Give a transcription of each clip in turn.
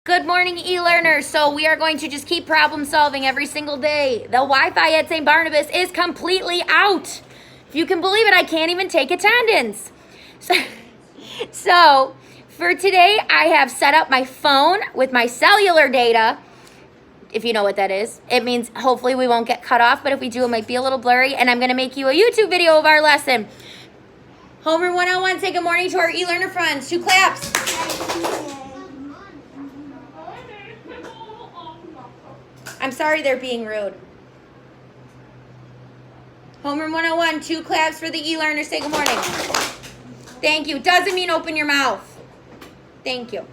Good morning, e-learners. So we are going to just keep problem solving every single day. The Wi-Fi at St. Barnabas is completely out. If you can believe it, I can't even take attendance. So for today, I have set up my phone with my cellular data. If you know what that is, it means hopefully we won't get cut off, but if we do, it might be a little blurry. And I'm going to make you a YouTube video of our lesson. Homeroom 101, say good morning to our e-learner friends. 2 claps. I'm sorry they're being rude. Homeroom 101, 2 claps for the e-learners. Say good morning. Thank you. Doesn't mean open your mouth. Thank you.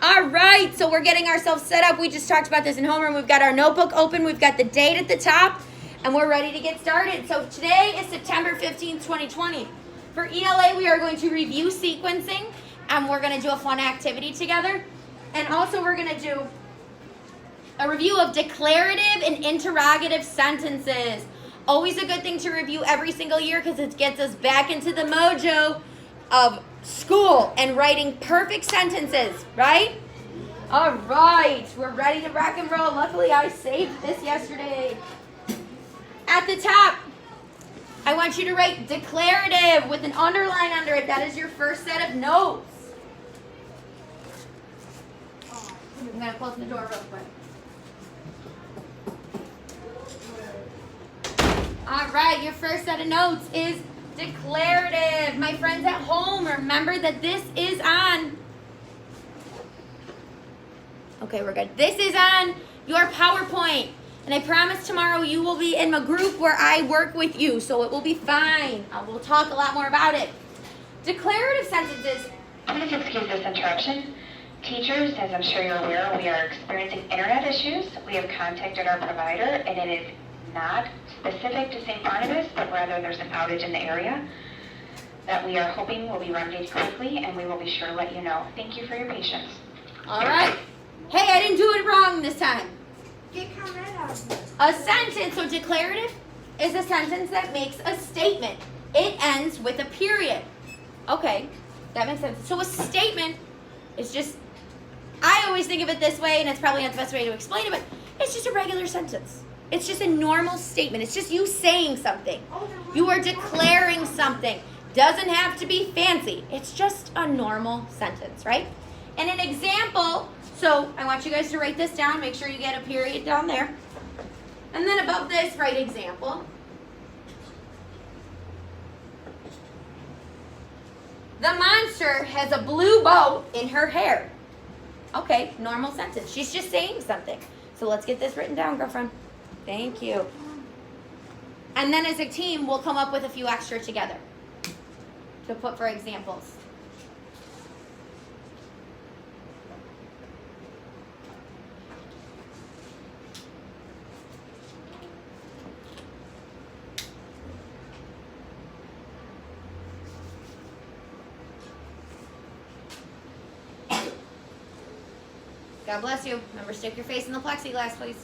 All right, so we're getting ourselves set up. We just talked about this in homeroom. We've got our notebook open. We've got the date at the top, and we're ready to get started. So today is September 15th, 2020. For ELA, we are going to review sequencing, and we're going to do a fun activity together. And also we're going to do a review of declarative and interrogative sentences. Always a good thing to review every single year because it gets us back into the mojo of school and writing perfect sentences, right? All right, we're ready to rock and roll. Luckily, I saved this yesterday. At the top, I want you to write declarative with an underline under it. That is your first set of notes. I'm going to close the door real quick. All right, your first set of notes is declarative. My friends at home, remember that this is on. Okay, we're good. This is on your PowerPoint. And I promise tomorrow you will be in a group where I work with you, so it will be fine. We'll talk a lot more about it. Declarative sentences. Please excuse this interruption. Teachers, as I'm sure you're aware, we are experiencing internet issues. We have contacted our provider, and it is not specific to St. Barnabas, but rather there's an outage in the area that we are hoping will be remedied quickly, and we will be sure to let you know. Thank you for your patience. All right. Hey, I didn't do it wrong this time. A sentence, so declarative is a sentence that makes a statement. It ends with a period. Okay, that makes sense. So a statement is just, I always think of it this way, and it's probably not the best way to explain it, but it's just a regular sentence. It's just a normal statement. It's just you saying something. You are declaring something. Doesn't have to be fancy. It's just a normal sentence, right? And an example, so I want you guys to write this down. Make sure you get a period down there. And then above this, write example. The monster has a blue bow in her hair. Okay, normal sentence. She's just saying something. So let's get this written down, girlfriend. Thank you. And then as a team, we'll come up with a few extra together to put for examples. God bless you. Remember, stick your face in the plexiglass, please.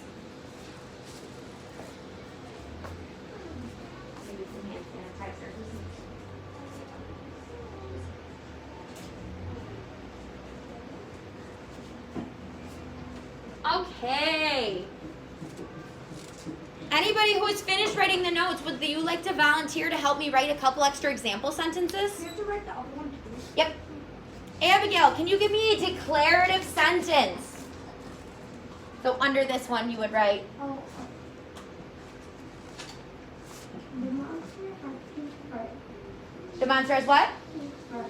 Okay. Anybody who has finished writing the notes, would you like to volunteer to help me write a couple extra example sentences? You have to write the other one too. Yep. Abigail, can you give me a declarative sentence? So under this one, you would write. Oh. The monster has pink fur. The monster has what? Pink fur.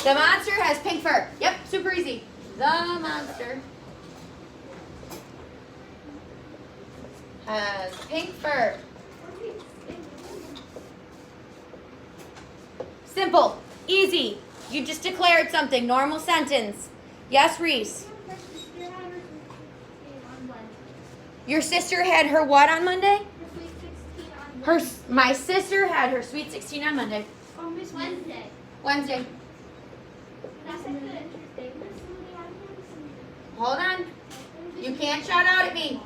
The monster has pink fur. Yep, super easy. The monster has pink fur. Simple, easy. You just declared something. Normal sentence. Yes, Reese. Your sister had her what on Monday? My sister had her sweet 16 on Monday. Oh, Miss Wednesday. Wednesday. That's like the interesting. Hold on. You can't shout out at me.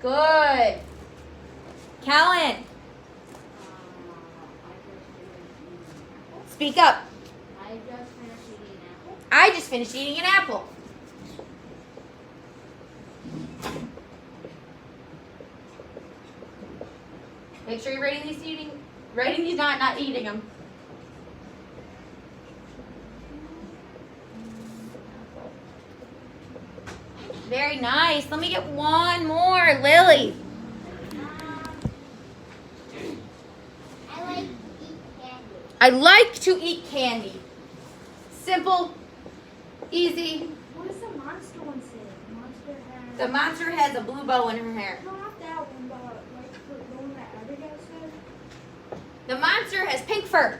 Good. Kellen, speak up. I just finished eating an apple. Make sure you're writing these not eating them. Very nice. Let me get one more. Lily. I like to eat candy. Simple, easy. What does the monster one say? The monster has a blue bow in her hair. Not that one, but like the one that Abigail said. The monster has pink fur.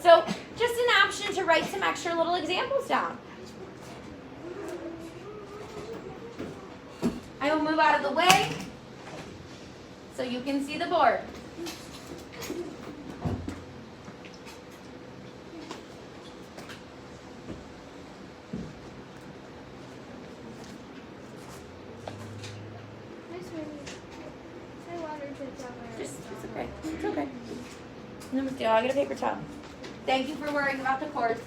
So, just an option to write some extra little examples down. I will move out of the way so you can see the board. It's okay. It's okay. Namaste. I'll get a paper towel. Thank you for worrying about the cords.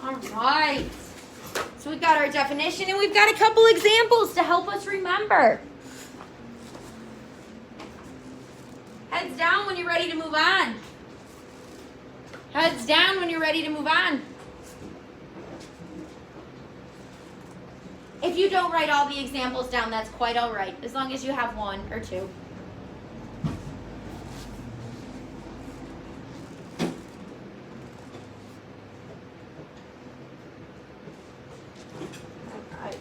All right. So we've got our definition and we've got a couple examples to help us remember. Heads down when you're ready to move on. Heads down when you're ready to move on. If you don't write all the examples down, that's quite all right, as long as you have one or two. All right.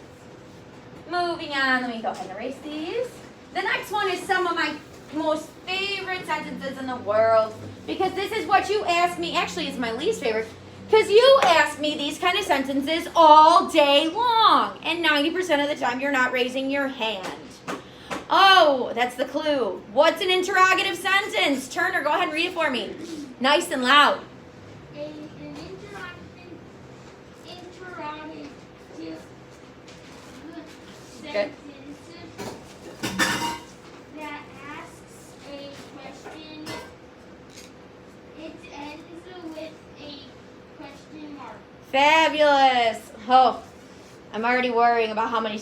Moving on, let me go ahead and erase these. The next one is some of my most favorite sentences in the world, because this is what you asked me. Actually, it's my least favorite, because you ask me these kind of sentences all day long, and 90% of the time you're not raising your hand. Oh, that's the clue. What's an interrogative sentence? Turner, go ahead and read it for me. Nice and loud. An interrogative Good. that asks a question. It ends with a question mark. Fabulous. Oh, I'm already worrying about how many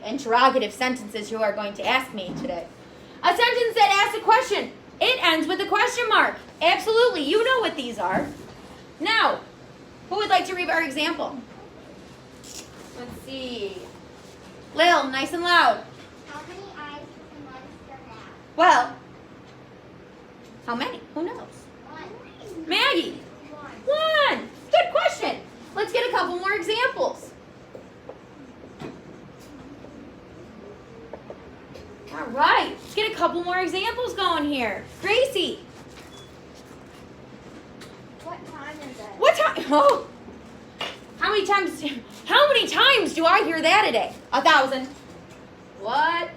interrogative sentences you are going to ask me today. A sentence that asks a question. It ends with a question mark. Absolutely. You know what these are. Now, who would like to read our example? Let's see. Lil, nice and loud. How many eyes does a monster have? Well, how many? Who knows? One. Maggie. One. One. Good question. Let's get a couple more examples. All right. Let's get a couple more examples going here. Gracie. What time is it? What time? Oh. How many times do I hear that a day? 1,000. What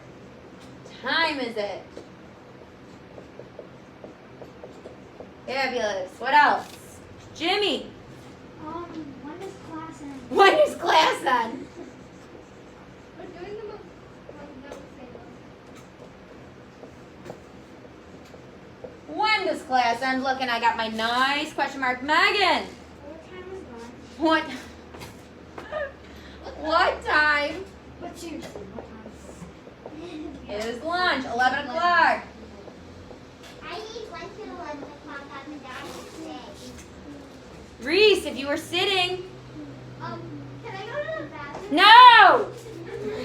time is it? Fabulous. What else? Jimmy. When does class end? When is class end? We're doing them When does class end? Look, and I got my nice question mark. Megan. What time is lunch? What? What time But seriously, what time is lunch? 11 o'clock. I eat lunch at 11 o'clock on the dot today. Reese, if you were sitting. Can I go to the bathroom? No!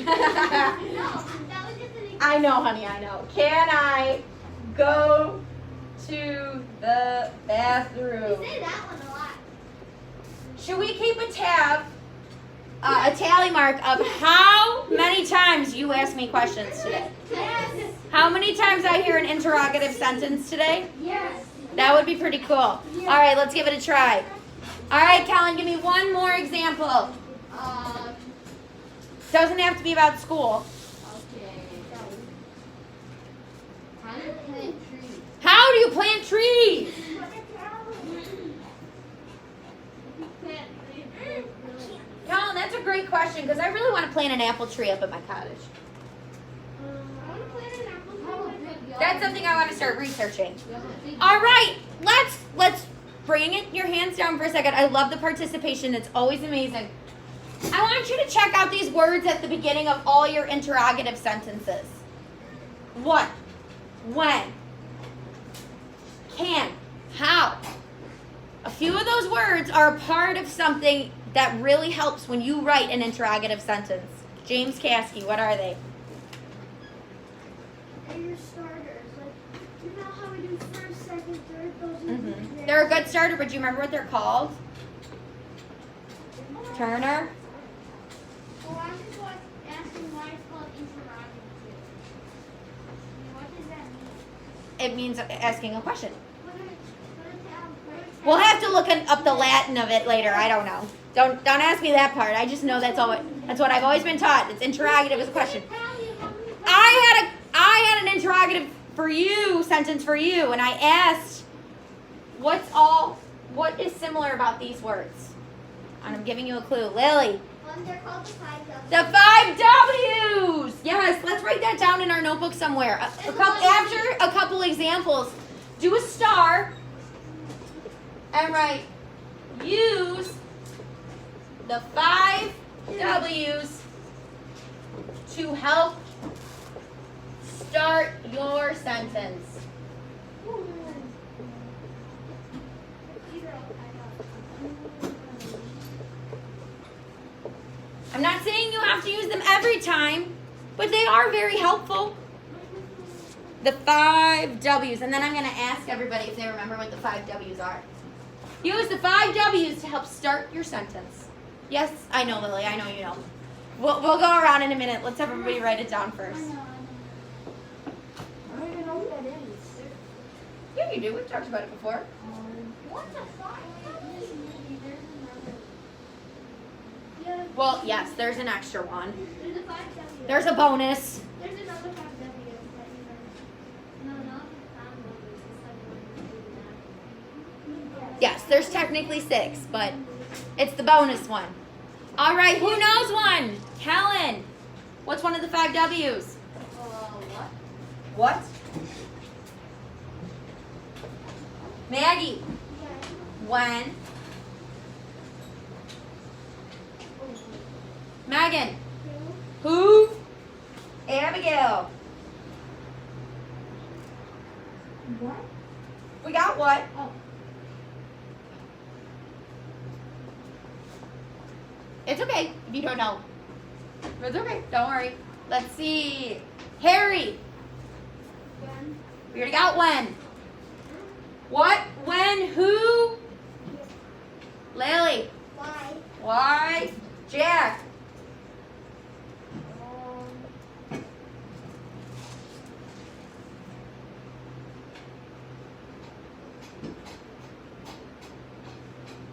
No, that was just an example. I know, honey, I know. Can I go to the bathroom? You say that one a lot. Should we keep a tally mark of how many times you asked me questions today? Yes. How many times I hear an interrogative sentence today? Yes. That would be pretty cool. All right, let's give it a try. All right, Kellen, give me one more example. Doesn't have to be about school. Okay. How do you plant trees? Kellen, that's a great question because I really want to plant an apple tree up at my cottage. That's something I want to start researching. All right, let's bring it your hands down for a second. I love the participation. It's always amazing. I want you to check out these words at the beginning of all your interrogative sentences. What? When? Can? How? A few of those words are a part of something that really helps when you write an interrogative sentence. James Caskey, what are they? They're your starters. Like, you know how we do first, second, third, those are They're a good starter, but do you remember what they're called? Turner? Well, I'm just asking why it's called interrogative. What does that mean? It means asking a question. What is We'll have to look up the Latin of it later. I don't know. Don't ask me that part. I just know that's what I've always been taught. It's interrogative as a question. I had an interrogative for you, sentence for you, and I asked what is similar about these words? And I'm giving you a clue. Lily. They're called the 5 W's. The 5 W's. Yes, let's write that down in our notebook somewhere. After a couple examples, do a star and write use the 5 W's to help start your sentence. I'm not saying you have to use them every time, but they are very helpful. The 5 W's. And then I'm going to ask everybody if they remember what the 5 W's are. Use the 5 W's to help start your sentence. Yes, I know, Lily. I know you know. We'll go around in a minute. Let's have everybody write it down first. I don't even know what that is. Yeah, you do. We've talked about it before. What the fuck? Well, yes, there's an extra one. There's a 5 W's. There's a bonus. There's another 5 W's that you know. No, not the 5 W's. It's like one. Yes, there's technically 6, but it's the bonus one. All right, who knows one? Helen. What's one of the 5 W's? What? What? Maggie. When? Megan. Who? Abigail. What? We got what? Oh. It's okay if you don't know. It's okay. Don't worry. Let's see. Harry. When? We already got when. What? When? Who? Lily. Why? Why? Jack.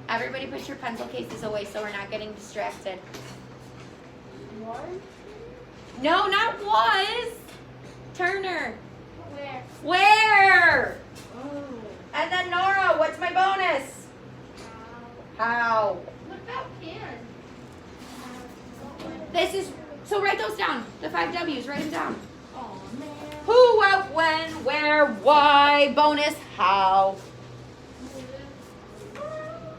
Everybody put your pencil cases away so we're not getting distracted. What? No, not was. Turner. Where? Where? Oh. And then Nora, what's my bonus? How? What about can? This is, so write those down. The 5 W's, write them down. Oh man. Who, what, when, where, why, bonus, how.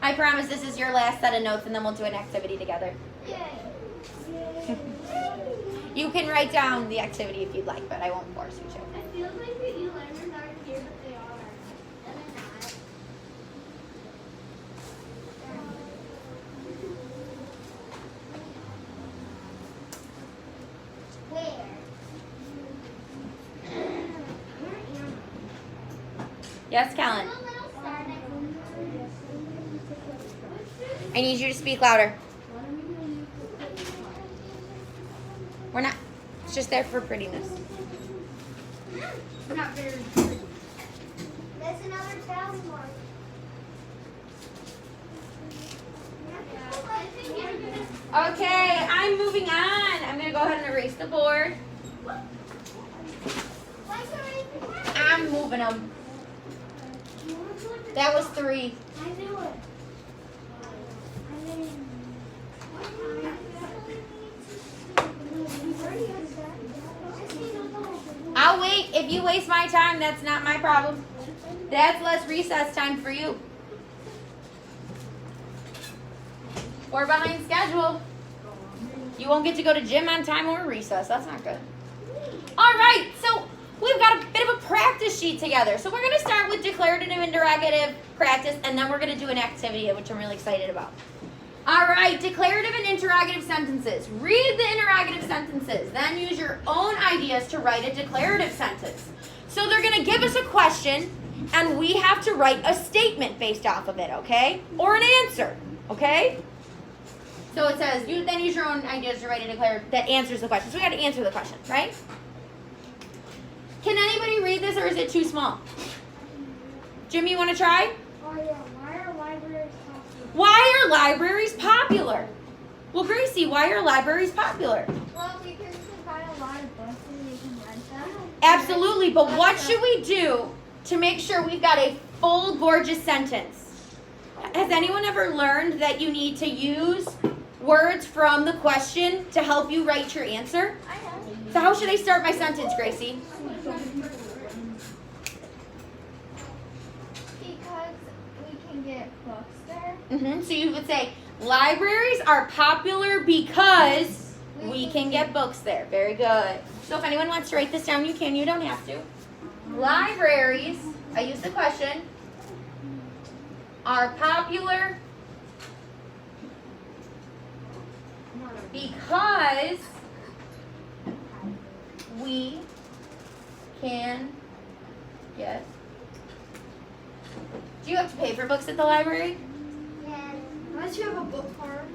I promise this is your last set of notes and then we'll do an activity together. Yay. You can write down the activity if you'd like, but I won't force you to. It feels like the e-learners aren't here, but they are. And they're not. Where? Yes, Kellen? I need you to speak louder. We're not, it's just there for prettiness. Not very pretty. There's another tally mark. Okay, I'm moving on. I'm going to go ahead and erase the board. I'm moving them. That was 3. I knew it. I'll I'll wait. If you waste my time, that's not my problem. That's less recess time for you. We're behind schedule. You won't get to go to gym on time or recess. That's not good. All right, so we've got a bit of a practice sheet together. So we're going to start with declarative and interrogative practice, and then we're going to do an activity, which I'm really excited about. All right, declarative and interrogative sentences. Read the interrogative sentences, then use your own ideas to write a declarative sentence. So they're going to give us a question, and we have to write a statement based off of it, okay? Or an answer, okay? So it says, you then use your own ideas to write a declarative that answers the question. So we got to answer the question, right? Can anybody read this, or is it too small? Jimmy, you want to try? Oh yeah, why are libraries popular? Why are libraries popular? Well, Gracie, why are libraries popular? Well, because you can buy a lot of books and you can rent them. Absolutely, but what should we do to make sure we've got a full, gorgeous sentence? Has anyone ever learned that you need to use words from the question to help you write your answer? I know. So how should I start my sentence, Gracie? Because we can get books there. So you would say, libraries are popular because we can get books there. Very good. So if anyone wants to write this down, you can. You don't have to. Libraries, I use the question, are popular because we can get. Do you have to pay for books at the library? Yeah. Unless you have a book card.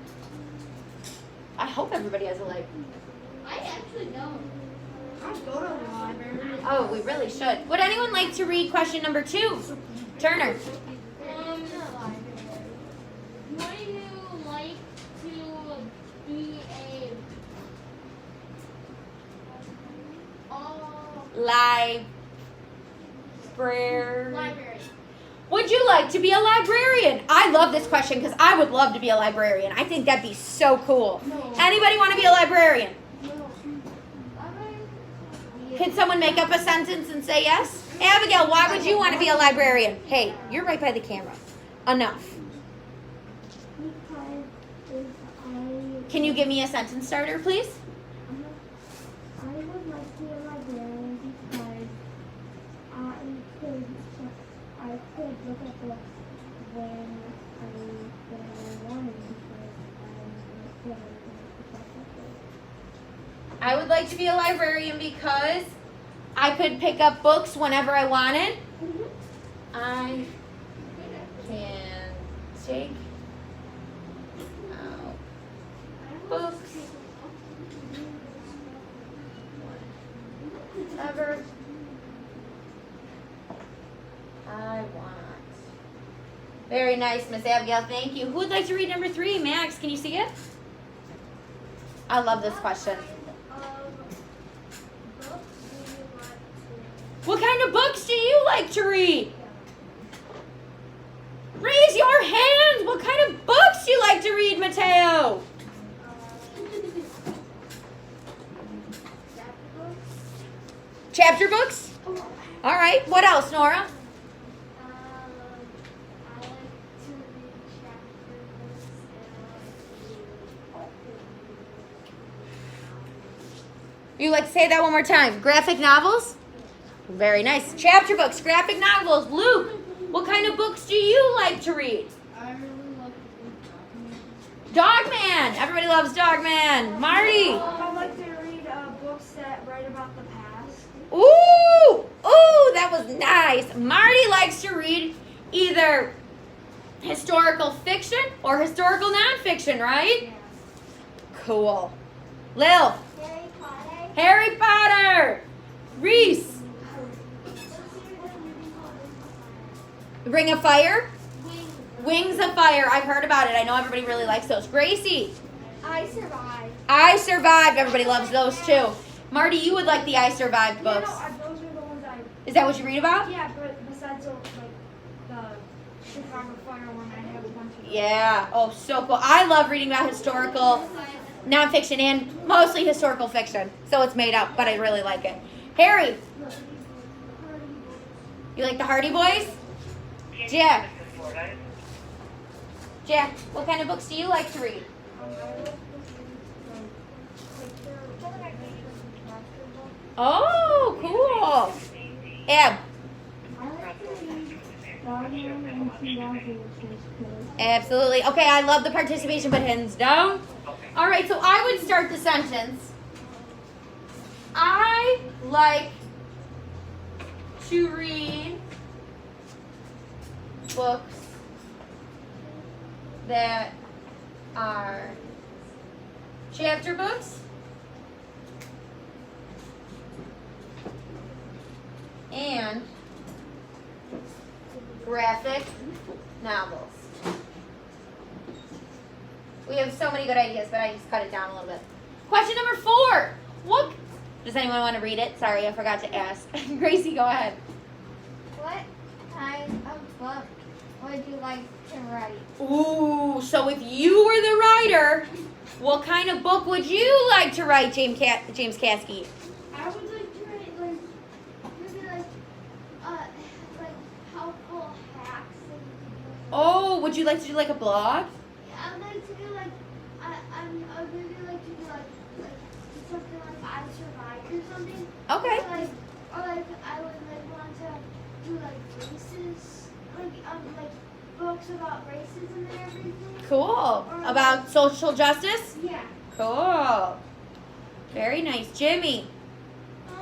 I hope everybody has a library. I actually don't. I go to the library. Oh, we really should. Would anyone like to read question number 2? Turner. Would you like to be a library? Would you like to be a librarian? I love this question because I would love to be a librarian. I think that'd be so cool. No. Anybody want to be a librarian? No. Can someone make up a sentence and say yes? Abigail, why would you want to be a librarian? Hey, you're right by the camera. Enough. Can you give me a sentence starter, please? I would like to be a librarian because I could look at books when I wanted because I would like to be a librarian because I could pick up books whenever I wanted. I can take out books whenever I want. Very nice, Miss Abigail. Thank you. Who would like to read number 3? Max, can you see it? I love this question. What kind of books do you like to read? Raise your hands. What kind of books do you like to read, Mateo? Chapter books? All right. What else, Nora? You like to say that one more time. Graphic novels? Very nice. Chapter books, graphic novels. Luke, what kind of books do you like to read? I really love Dogman. Everybody loves Dogman. Marty. I like to read books that write about the past. Ooh, that was nice. Marty likes to read either historical fiction or historical nonfiction, right? Yeah. Cool. Lil. Harry Potter. Reese. Ring of Fire? Wings of Fire. I've heard about it. I know everybody really likes those. Gracie. I Survived. I Survived. Everybody loves those too. Marty, you would like the I Survived books. Those are the ones I. Is that what you read about? Yeah, but besides the Chicago Fire one, I have a bunch of. Yeah. Oh, so cool. I love reading about historical nonfiction and mostly historical fiction. So it's made up, but I really like it. Harry, you like the Hardy Boys? Jack. Jack, what kind of books do you like to read? Oh, cool. Ab. Absolutely. Okay, I love the participation, but hands down. All right, so I would start the sentence. I like to read books that are chapter books and graphic novels. We have so many good ideas, but I just cut it down a little bit. Question number 4. What? Does anyone want to read it? Sorry, I forgot to ask. Gracie, go ahead. What kind of book would you like to write? Ooh, so if you were the writer, what kind of book would you like to write, James Caskey? I would like to write maybe helpful hacks. Oh, would you like to do like a blog? I would like to do I would really like to do like something like I Survived or something. Okay. Or I would want to do races, like books about racism and everything. Cool. About social justice? Yeah. Cool. Very nice. Jimmy. I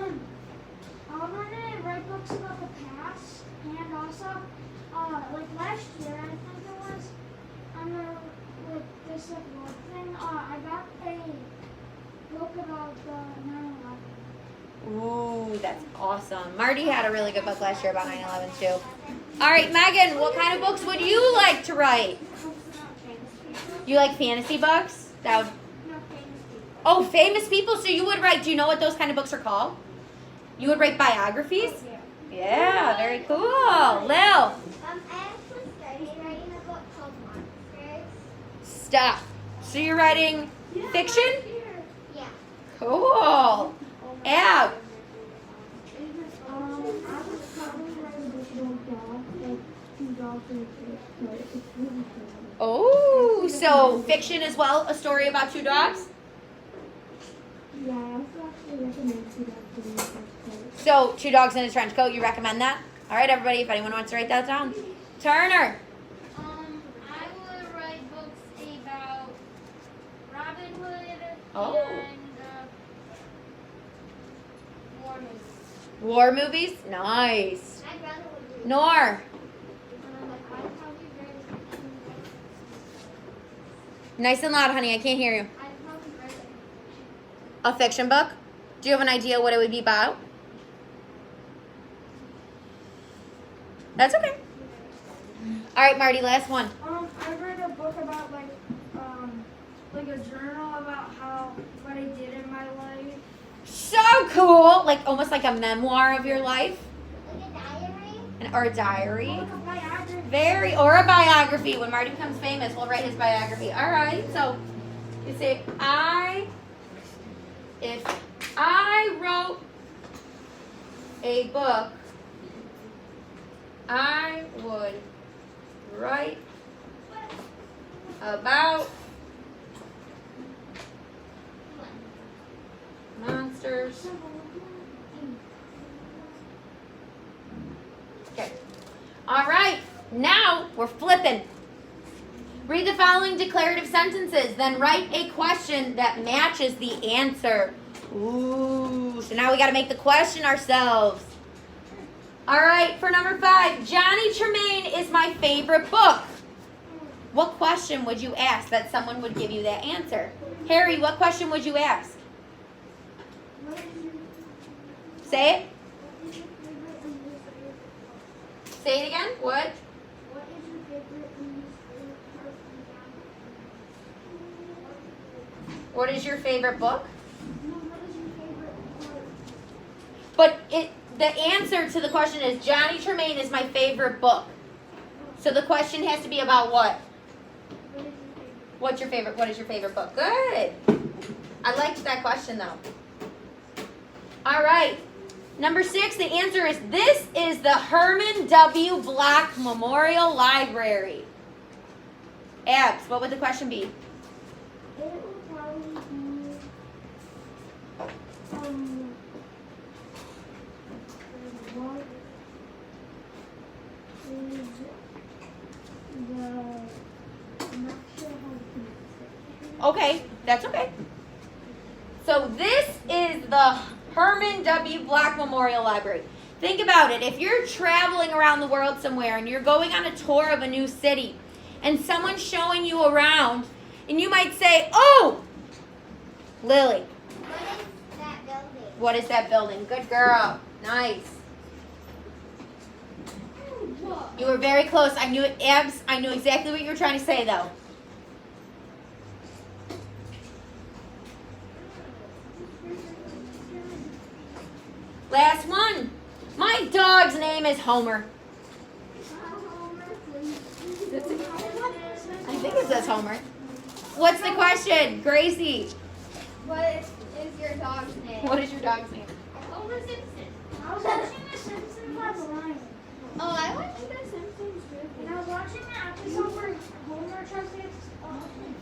want to write books about the past and also, like last year, I think it was, with this work thing, I got a book about the 9/11. Ooh, that's awesome. Marty had a really good book last year about 9/11 too. All right, Megan, what kind of books would you like to write? You like fantasy books? That would. No, famous people. Oh, famous people. So you would write. Do you know what those kind of books are called? You would write biographies. Yeah, very cool. Lil. I actually started writing a book called Monsters. Stop. So you're writing fiction? Yeah. Cool. Ab. Oh, so fiction as well, a story about 2 dogs? Yeah, I also actually recommend 2 dogs to read. So 2 dogs in a trench coat, you recommend that? All right, everybody, if anyone wants to write that down. Turner. I would write books about Robin Hood Oh. and war movies. War movies? Nice. My brother would read. Nor. I'd probably write Nice and loud, honey. I can't hear you. I'd probably write A fiction book? Do you have an idea what it would be about? That's okay. All right, Marty, last one. I read a book about like a journal about what I did in my life. So cool. Like almost like a memoir of your life. Like a diary. Or a diary. Like a biography. Or a biography. When Marty becomes famous, we'll write his biography. All right. So you say, if I wrote a book, I would write about monsters. Okay. All right. Now we're flipping. Read the following declarative sentences, then write a question that matches the answer. Ooh, so now we got to make the question ourselves. All right, for number 5, Johnny Tremaine is my favorite book. What question would you ask that someone would give you that answer? Harry, what question would you ask? Say it. Say it again. What? What is your favorite What is your favorite book? No, what is your favorite word? But the answer to the question is Johnny Tremaine is my favorite book. So the question has to be about what? What is your favorite? What is your favorite book? Good. I liked that question though. All right. Number 6, the answer is this is the Herman W. Block Memorial Library. Abs, what would the question be? It would probably be what is I'm not sure how to pronounce it. Okay, that's okay. So this is the Herman W. Block Memorial Library. Think about it. If you're traveling around the world somewhere and you're going on a tour of a new city and someone's showing you around and you might say, oh, Lily, What is that building? what is that building? Good girl. Nice. You were very close. I knew it, Abs. I knew exactly what you were trying to say, though. Last one. My dog's name is Homer. I think it says Homer. What's the question, Gracie? What is your dog's name? What is your dog's name? Homer Simpson. I was watching The Simpsons last night. Oh, I watched The Simpsons too. And I was watching the episode where Homer tries to get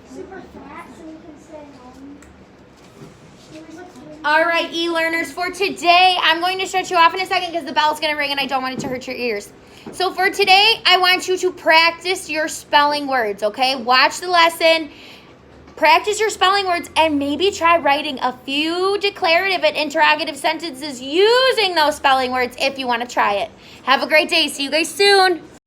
super fat so he can stay home. It was like All right, e-learners, for today, I'm going to shut you off in a second because the bell's going to ring and I don't want it to hurt your ears. So for today, I want you to practice your spelling words, okay? Watch the lesson, practice your spelling words, and maybe try writing a few declarative and interrogative sentences using those spelling words if you want to try it. Have a great day. See you guys soon.